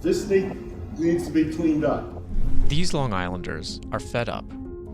This needs to be cleaned up. These Long Islanders are fed up.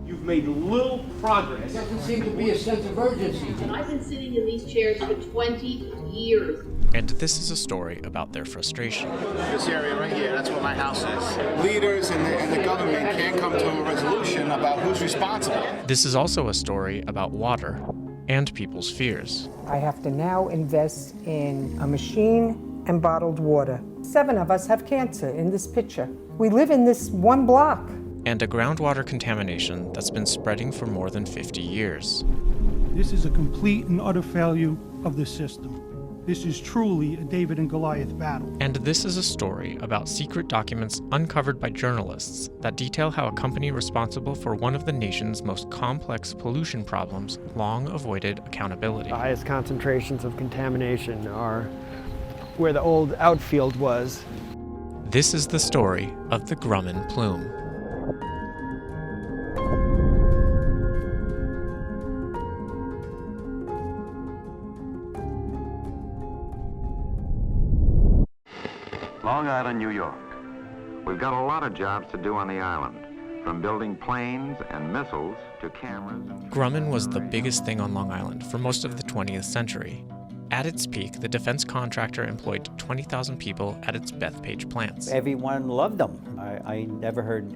You've made little progress. There doesn't seem to be a sense of urgency. And I've been sitting in these chairs for 20 years. And this is a story about their frustration. This area right here, that's where my house is. Leaders and the government can't come to a resolution about who's responsible. This is also a story about water and people's fears. I have to now invest in a machine and bottled water. 7 of us have cancer in this picture. We live in this one block. And a groundwater contamination that's been spreading for more than 50 years. This is a complete and utter failure of the system. This is truly a David and Goliath battle. And this is a story about secret documents uncovered by journalists that detail how a company responsible for one of the nation's most complex pollution problems long avoided accountability. The highest concentrations of contamination are where the old outfield was. This is the story of the Grumman Plume. Long Island, New York. We've got a lot of jobs to do on the island, from building planes and missiles to cameras. Grumman was the biggest thing on Long Island for most of the 20th century. At its peak, the defense contractor employed 20,000 people at its Bethpage plants. Everyone loved them. I never heard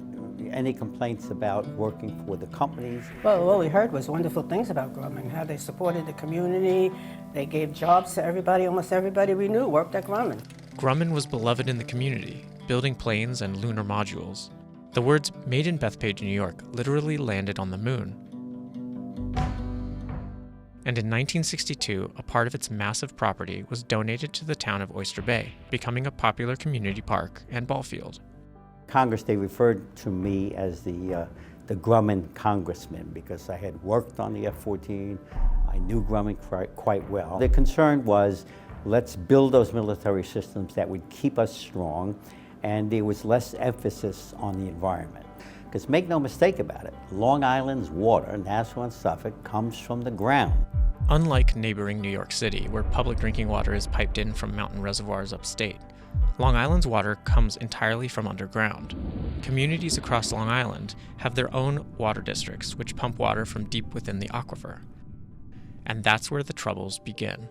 any complaints about working for the companies. Well, all we heard was wonderful things about Grumman, how they supported the community, they gave jobs to everybody, almost everybody we knew worked at Grumman. Grumman was beloved in the community, building planes and lunar modules. The words "Made in Bethpage, New York" literally landed on the moon. And in 1962, a part of its massive property was donated to the town of Oyster Bay, becoming a popular community park and ball field. Congress, they referred to me as the Grumman congressman because I had worked on the F-14. I knew Grumman quite well. The concern was, let's build those military systems that would keep us strong, and there was less emphasis on the environment. Because make no mistake about it, Long Island's water, Nassau and Suffolk, comes from the ground. Unlike neighboring New York City, where public drinking water is piped in from mountain reservoirs upstate, Long Island's water comes entirely from underground. Communities across Long Island have their own water districts, which pump water from deep within the aquifer. And that's where the troubles begin.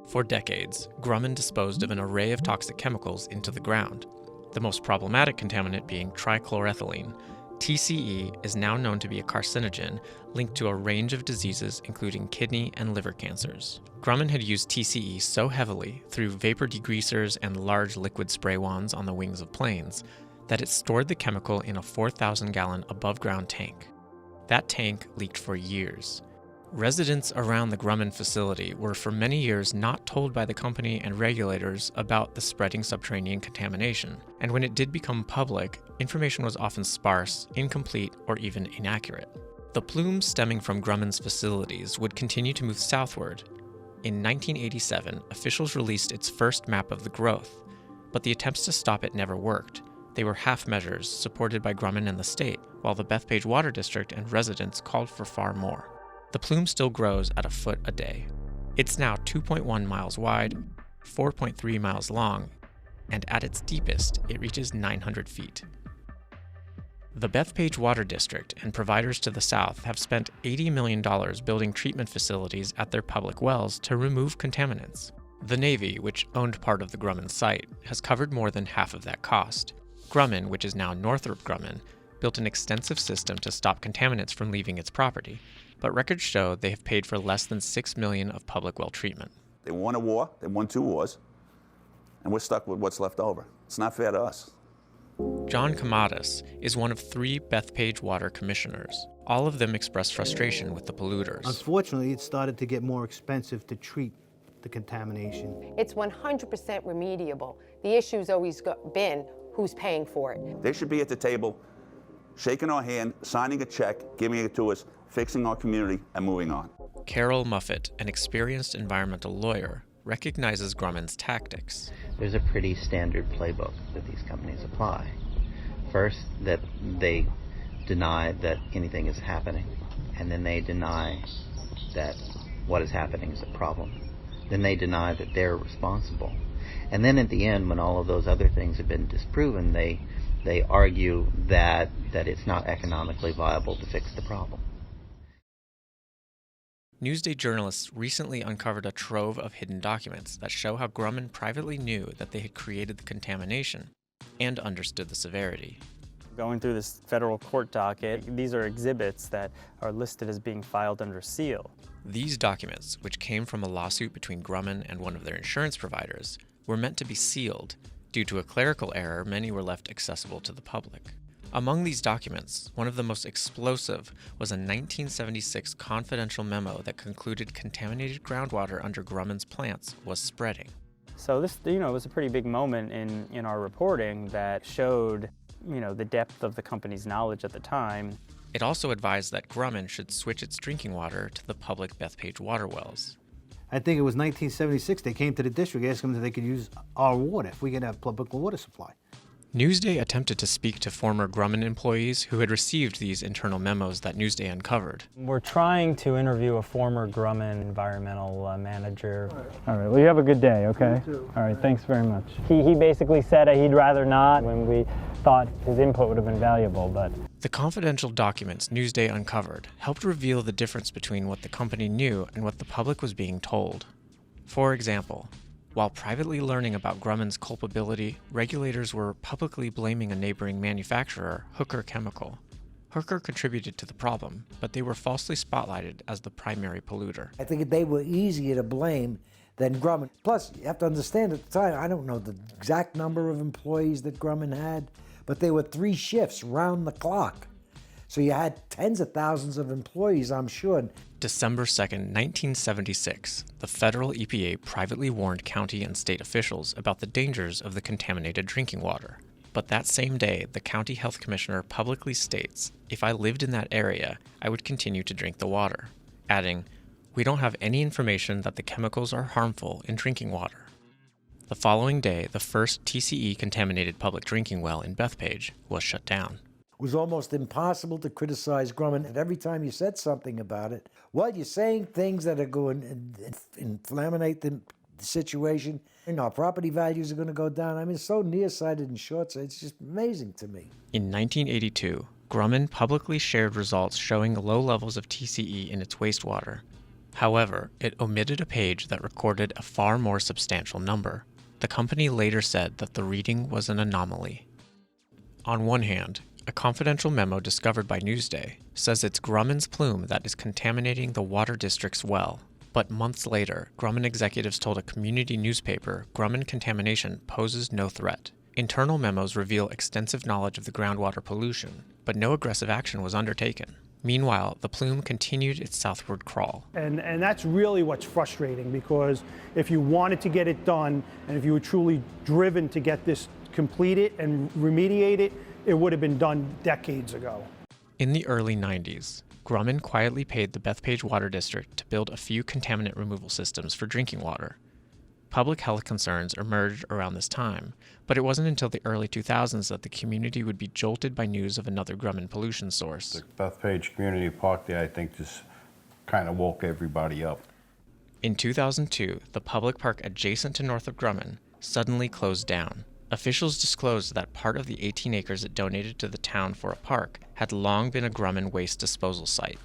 For decades, Grumman disposed of an array of toxic chemicals into the ground, the most problematic contaminant being trichloroethylene. TCE is now known to be a carcinogen linked to a range of diseases including kidney and liver cancers. Grumman had used TCE so heavily through vapor degreasers and large liquid spray wands on the wings of planes that it stored the chemical in a 4,000-gallon above-ground tank. That tank leaked for years. Residents around the Grumman facility were for many years not told by the company and regulators about the spreading subterranean contamination, and when it did become public, information was often sparse, incomplete, or even inaccurate. The plumes stemming from Grumman's facilities would continue to move southward. In 1987, officials released its first map of the growth, but the attempts to stop it never worked. They were half measures supported by Grumman and the state, while the Bethpage Water District and residents called for far more. The plume still grows at a foot a day. It's now 2.1 miles wide, 4.3 miles long, and at its deepest, it reaches 900 feet. The Bethpage Water District and providers to the south have spent $80 million building treatment facilities at their public wells to remove contaminants. The Navy, which owned part of the Grumman site, has covered more than half of that cost. Grumman, which is now Northrup Grumman, built an extensive system to stop contaminants from leaving its property, but records show they have paid for less than $6 million of public well treatment. They won a war, they won 2 wars, and we're stuck with what's left over. It's not fair to us. John Camadas is one of 3 Bethpage water commissioners. All of them expressed frustration with the polluters. Unfortunately, it started to get more expensive to treat the contamination. It's 100% remediable. The issue's always been who's paying for it. They should be at the table, shaking our hand, signing a check, giving it to us, fixing our community, and moving on. Carol Muffett, an experienced environmental lawyer, recognizes Grumman's tactics. There's a pretty standard playbook that these companies apply. First, that they deny that anything is happening, and then they deny that what is happening is a problem. Then they deny that they're responsible. And then at the end, when all of those other things have been disproven, they argue that it's not economically viable to fix the problem. Newsday journalists recently uncovered a trove of hidden documents that show how Grumman privately knew that they had created the contamination and understood the severity. Going through this federal court docket, these are exhibits that are listed as being filed under seal. These documents, which came from a lawsuit between Grumman and one of their insurance providers, were meant to be sealed. Due to a clerical error, many were left accessible to the public. Among these documents, one of the most explosive was a 1976 confidential memo that concluded contaminated groundwater under Grumman's plants was spreading. So this, was a pretty big moment in our reporting that showed, the depth of the company's knowledge at the time. It also advised that Grumman should switch its drinking water to the public Bethpage water wells. I think it was 1976, they came to the district asking them if they could use our water, if we could have public water supply. Newsday attempted to speak to former Grumman employees who had received these internal memos that Newsday uncovered. We're trying to interview a former Grumman environmental manager. All right, well, you have a good day, okay? You too. All right, thanks very much. He basically said he'd rather not, when we thought his input would have been valuable, but... The confidential documents Newsday uncovered helped reveal the difference between what the company knew and what the public was being told. For example, while privately learning about Grumman's culpability, regulators were publicly blaming a neighboring manufacturer, Hooker Chemical. Hooker contributed to the problem, but they were falsely spotlighted as the primary polluter. I think they were easier to blame than Grumman. Plus, you have to understand at the time, I don't know the exact number of employees that Grumman had, but they were 3 shifts round the clock. So you had tens of thousands of employees, I'm sure. December 2nd, 1976, the federal EPA privately warned county and state officials about the dangers of the contaminated drinking water. But that same day, the county health commissioner publicly states, "If I lived in that area, I would continue to drink the water," adding, "We don't have any information that the chemicals are harmful in drinking water." The following day, the first TCE-contaminated public drinking well in Bethpage was shut down. It was almost impossible to criticize Grumman. And every time you said something about it, well, you're saying things that are going to inflammate the situation. Our property values are going to go down. I mean, it's so nearsighted and short-sighted. It's just amazing to me. In 1982, Grumman publicly shared results showing low levels of TCE in its wastewater. However, it omitted a page that recorded a far more substantial number. The company later said that the reading was an anomaly. On one hand, a confidential memo discovered by Newsday says it's Grumman's Plume that is contaminating the water district's well. But months later, Grumman executives told a community newspaper Grumman contamination poses no threat. Internal memos reveal extensive knowledge of the groundwater pollution, but no aggressive action was undertaken. Meanwhile, the Plume continued its southward crawl. And that's really what's frustrating, because if you wanted to get it done, and if you were truly driven to get this completed and remediate it, it would have been done decades ago. In the early 90s, Grumman quietly paid the Bethpage Water District to build a few contaminant removal systems for drinking water. Public health concerns emerged around this time, but it wasn't until the early 2000s that the community would be jolted by news of another Grumman pollution source. The Bethpage Community Park there, I think, just kind of woke everybody up. In 2002, the public park adjacent to Northrup Grumman suddenly closed down. Officials disclosed that part of the 18 acres it donated to the town for a park had long been a Grumman waste disposal site.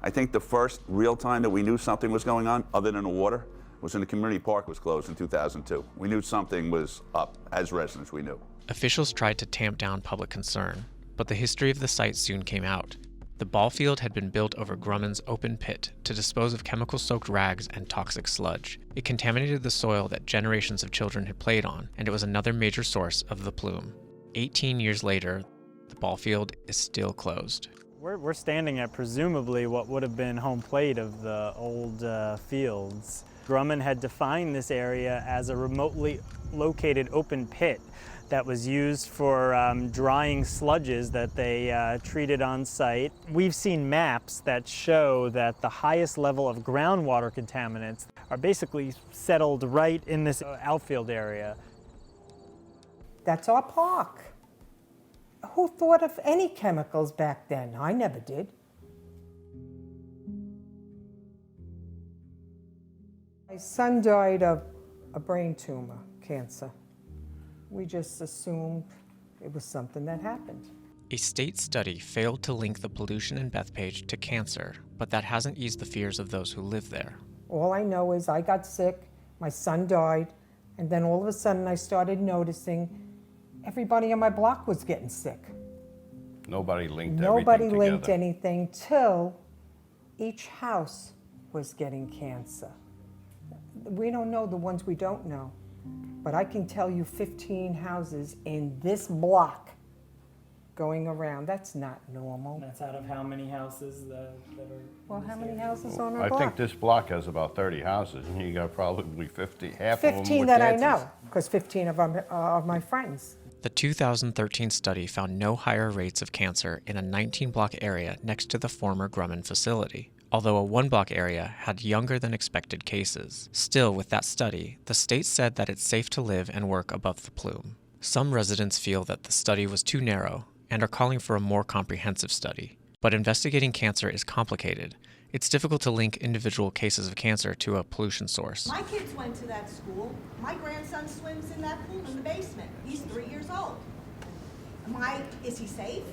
I think the first real time that we knew something was going on, other than the water, was when the community park was closed in 2002. We knew something was up. As residents, we knew. Officials tried to tamp down public concern, but the history of the site soon came out. The ball field had been built over Grumman's open pit to dispose of chemical-soaked rags and toxic sludge. It contaminated the soil that generations of children had played on, and it was another major source of the plume. 18 years later, the ball field is still closed. We're standing at presumably what would have been home plate of the old fields. Grumman had defined this area as a remotely located open pit that was used for drying sludges that they treated on site. We've seen maps that show that the highest level of groundwater contaminants are basically settled right in this outfield area. That's our park. Who thought of any chemicals back then? I never did. My son died of a brain tumor, cancer. We just assumed it was something that happened. A state study failed to link the pollution in Bethpage to cancer, but that hasn't eased the fears of those who live there. All I know is I got sick, my son died, and then all of a sudden I started noticing everybody on my block was getting sick. Nobody linked Nobody everything linked together. anything till each house was getting cancer. We don't know the ones we don't know, but I can tell you 15 houses in this block going around. That's not normal. That's out of how many houses that are... Well, how many houses on our I block? think this block has about 30 houses, and you got probably 50, half of them 15 with that I cancers. know, because 15 of them are my friends. The 2013 study found no higher rates of cancer in a 19-block area next to the former Grumman facility, although a 1-block area had younger than expected cases. Still, with that study, the state said that it's safe to live and work above the plume. Some residents feel that the study was too narrow and are calling for a more comprehensive study. But investigating cancer is complicated. It's difficult to link individual cases of cancer to a pollution source. My kids went to that school. My grandson swims in that pool in the basement. He's 3 years old. Is he safe?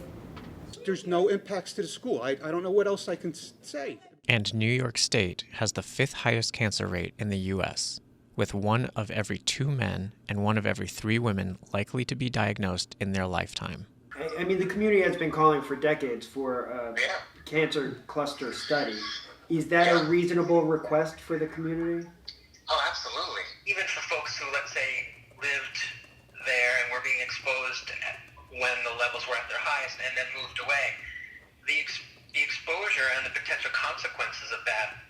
There's no impacts to the school. I don't know what else I can say. And New York State has the 5th highest cancer rate in the U.S., with 1 of every 2 men and 1 of every 3 women likely to be diagnosed in their lifetime. I mean, the community has been calling for decades for a cancer cluster study. Is that a reasonable request for the community? Oh, absolutely. Even for folks who, let's say, lived there and were being exposed when the levels were at their highest and then moved away, the exposure and the potential consequences of that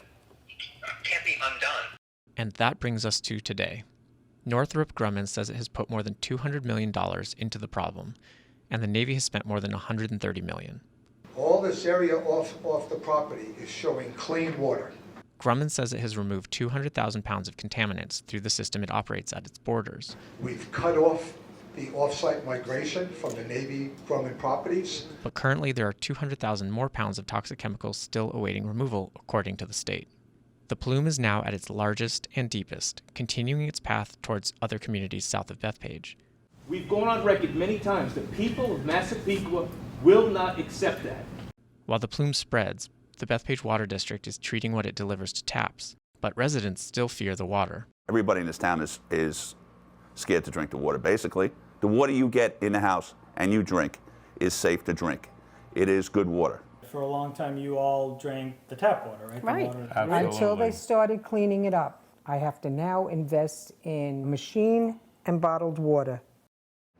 can't be undone. And that brings us to today. Northrup Grumman says it has put more than $200 million into the problem, and the Navy has spent more than $130 million. All this area off the property is showing clean water. Grumman says it has removed 200,000 pounds of contaminants through the system it operates at its borders. We've cut off the off-site migration from the Navy Grumman properties. But currently there are 200,000 more pounds of toxic chemicals still awaiting removal, according to the state. The Plume is now at its largest and deepest, continuing its path towards other communities south of Bethpage. We've gone on record many times. The people of Massapequa will not accept that. While the Plume spreads, the Bethpage Water District is treating what it delivers to taps, but residents still fear the water. Everybody in this town is scared to drink the water. Basically, the water you get in the house and you drink is safe to drink. It is good water. For a long time, you all drank the tap water, right? Right. The water Until they started cleaning it up. I have to now invest in machine and bottled water.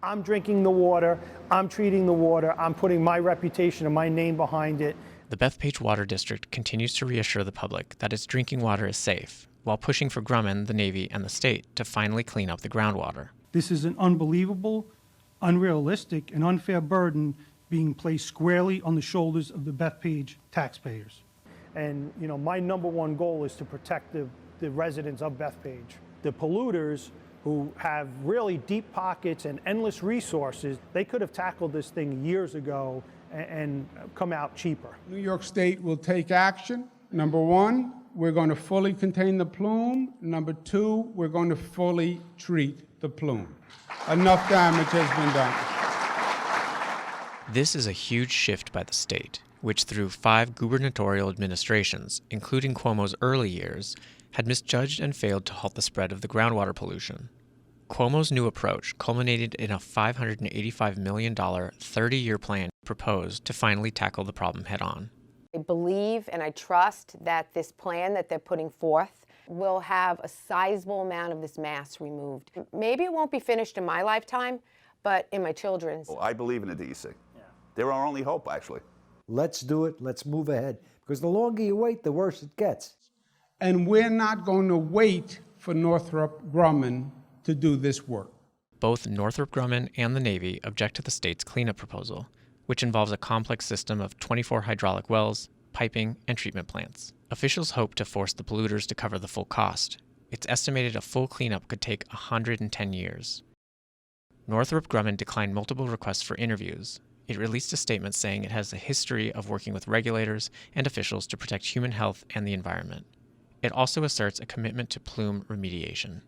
I'm drinking the water, I'm treating the water, I'm putting my reputation and my name behind it. The Bethpage Water District continues to reassure the public that its drinking water is safe, while pushing for Grumman, the Navy, and the state to finally clean up the groundwater. This is an unbelievable, unrealistic, and unfair burden being placed squarely on the shoulders of the Bethpage taxpayers. And, you know, my #1 goal is to protect the residents of Bethpage. The polluters, who have really deep pockets and endless resources, they could have tackled this thing years ago and come out cheaper. New York State will take action. #1, we're going to fully contain the plume. #2, we're going to fully treat the plume. Enough damage has been done. This is a huge shift by the state, which through 5 gubernatorial administrations, including Cuomo's early years, had misjudged and failed to halt the spread of the groundwater pollution. Cuomo's new approach culminated in a $585 million 30-year plan proposed to finally tackle the problem head-on. I believe and I trust that this plan that they're putting forth will have a sizable amount of this mass removed. Maybe it won't be finished in my lifetime, but in my children's. Well, I believe in the DEC. They're our only hope, actually. Let's do it. Let's move ahead. Because the longer you wait, the worse it gets. And we're not going to wait for Northrop Grumman to do this work. Both Northrop Grumman and the Navy object to the state's cleanup proposal, which involves a complex system of 24 hydraulic wells, piping, and treatment plants. Officials hope to force the polluters to cover the full cost. It's estimated a full cleanup could take 110 years. Northrop Grumman declined multiple requests for interviews. It released a statement saying it has a history of working with regulators and officials to protect human health and the environment. It also asserts a commitment to plume remediation.